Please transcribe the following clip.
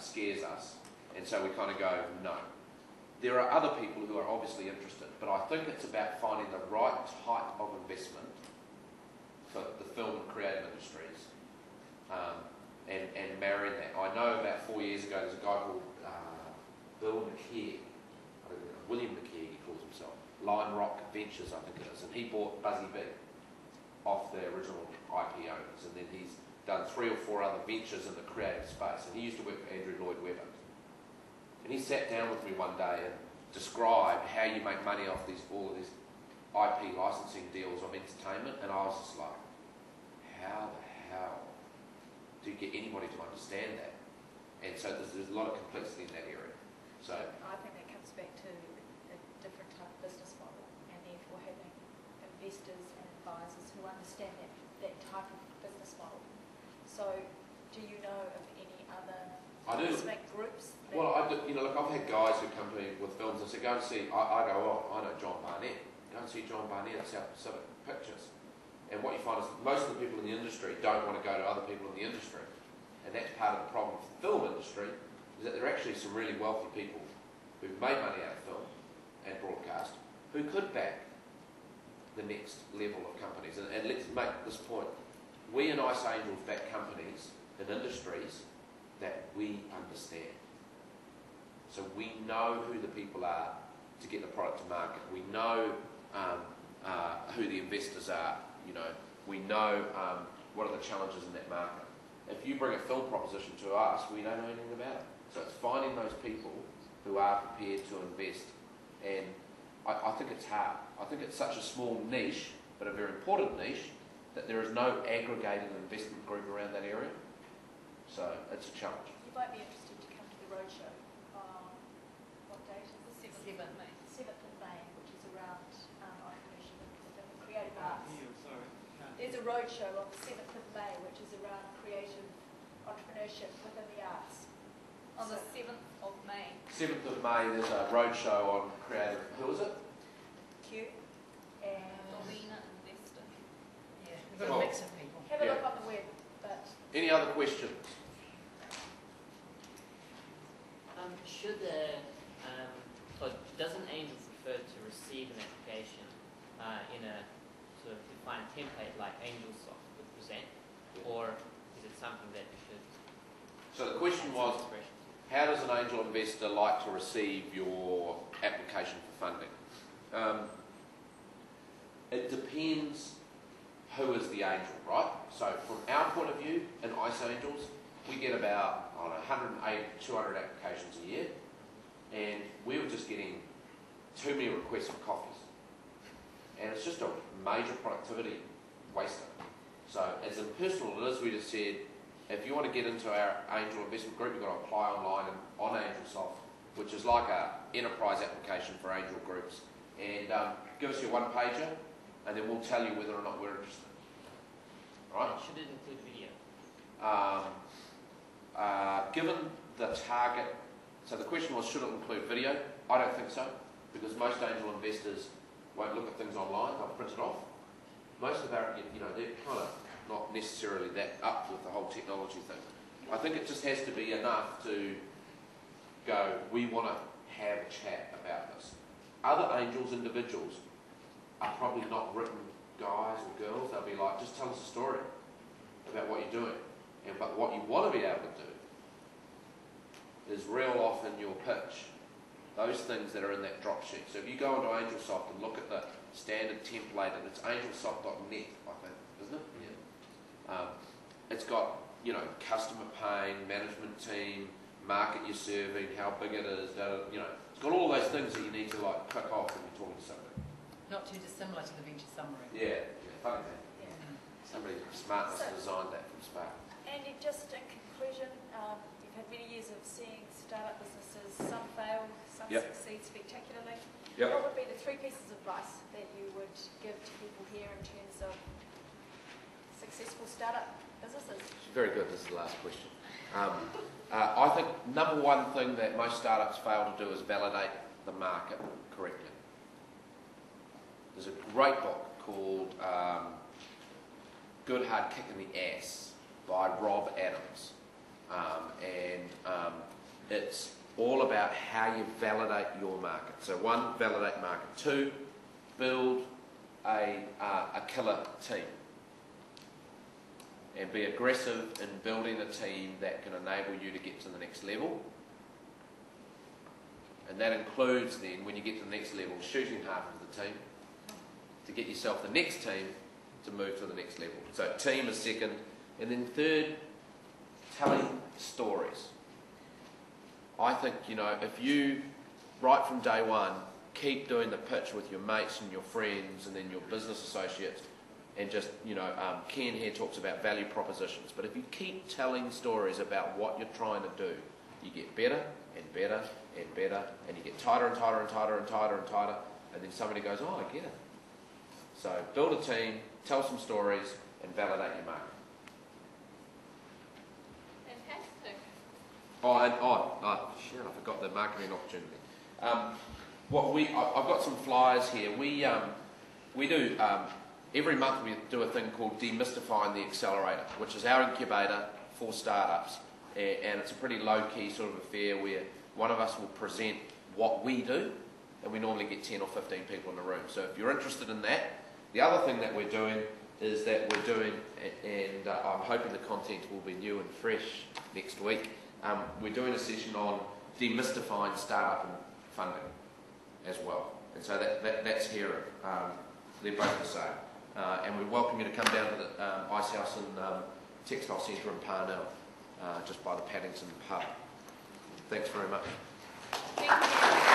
scares us, and so we kind of go, no. There are other people who are obviously interested, but I think it's about finding the right type of investment for the film and creative industries, and marrying that. I know about 4 years ago there's a guy called Bill McKee, William McKee he calls himself, Line Rock Ventures I think it is, and he bought Buzzy B off the original IP owners, and then he's done 3 or 4 other ventures in the creative space, and he used to work for Andrew Lloyd Webber. And he sat down with me one day and described how you make money off all of these IP licensing deals of entertainment, and I was just like, how the hell do you get anybody to understand that? And so there's a lot of complexity in that area. So I think that comes back to a different type of business model, and therefore having investors and advisors who understand that type of business model. So do you know of any other investment groups? Well, look, I've had guys who come to me with films and say, go and see, I go, oh, I know John Barnett. Go and see John Barnett at South Pacific Pictures. And what you find is most of the people in the industry don't want to go to other people in the industry. And that's part of the problem with the film industry, is that there are actually some really wealthy people who've made money out of film and broadcast who could back the next level of companies. And let's make this point. We in Ice Angels back companies in industries that we understand. So we know who the people are to get the product to market. We know who the investors are. We know what are the challenges in that market. If you bring a film proposition to us, we don't know anything about it. So it's finding those people who are prepared to invest. And I think it's hard. I think it's such a small niche, but a very important niche, that there is no aggregated investment group around that area. So it's a challenge. You might be interested to come to the roadshow. What date is it? 7th of May. 7th of May, which is around entrepreneurship and creative arts. There's a roadshow on the 7th of May, which is around creative entrepreneurship within the arts. On the 7th of May. 7th of May, there's a roadshow on creative. Who is it? Q. And Alina Investor. Yeah, we've got a mix of people. Have a look on the web. But any other questions? Should doesn't Angel prefer to receive an application in a sort of defined template like AngelSoft would present, or is it something that should? So the question was, how does an angel investor like to receive your application for funding? It depends who is the angel, right? So from our point of view, in Ice Angels, we get about 180, 200 applications a year, and we were just getting too many requests for coffees. And it's just a major productivity waster. So as impersonal as we just said, if you want to get into our angel investment group, you've got to apply online on AngelSoft, which is like an enterprise application for angel groups. And give us your one-pager, and then we'll tell you whether or not we're interested. Right? Should it include video? Given the target, so the question was, should it include video? I don't think so, because most angel investors won't look at things online, they'll print it off. Most of our, they're kind of not necessarily that up with the whole technology thing. I think it just has to be enough to go, we want to have a chat about this. Other angels, individuals, are probably not written guys or girls. They'll be like, just tell us a story about what you're doing. But what you want to be able to do is reel off in your pitch those things that are in that drop sheet. So if you go into AngelSoft and look at the standard template, and it's angelsoft.net, I think, isn't it? Yeah. It's got, customer pain, management team, market you're serving, how big it is, it's got all those things that you need to click off when you're talking to somebody. Not too dissimilar to the venture summary. Yeah, funny that. yeah. Somebody smart must have designed that from Spark. And just in conclusion, you've had many years of seeing startup businesses, some fail, some succeed spectacularly. Yep. What would be the 3 pieces of advice that you would give to people here in terms of successful startup businesses? Very good. This is the last question. I think number one thing that most startups fail to do is validate the market correctly. There's a great book called Good Hard Kick in the Ass by Rob Adams. It's all about how you validate your market. So 1, validate market. 2, build a killer team. And be aggressive in building a team that can enable you to get to the next level. And that includes then, when you get to the next level, shooting half of the team to get yourself the next team to move to the next level. So team is second. And then third, telling stories. I think, if you, right from day one, keep doing the pitch with your mates and your friends and then your business associates, and just, Ken here talks about value propositions, but if you keep telling stories about what you're trying to do, you get better and better and better, and you get tighter and tighter and tighter and tighter and tighter, and then somebody goes, oh, I get it. So build a team, tell some stories, and validate your market. Fantastic. Shit, I forgot the marketing opportunity. I've got some flyers here. We do, every month we do a thing called Demystifying the Accelerator, which is our incubator for startups. And it's a pretty low-key sort of affair where one of us will present what we do, and we normally get 10 or 15 people in the room. So if you're interested in that, the other thing that we're doing is that we're doing, and I'm hoping the content will be new and fresh next week, we're doing a session on demystifying startup and funding as well. And so that's here. They're both the same. And we welcome you to come down to the Ice House and Textile Centre in Parnell, just by the Paddington pub. Thanks very much. Thank you.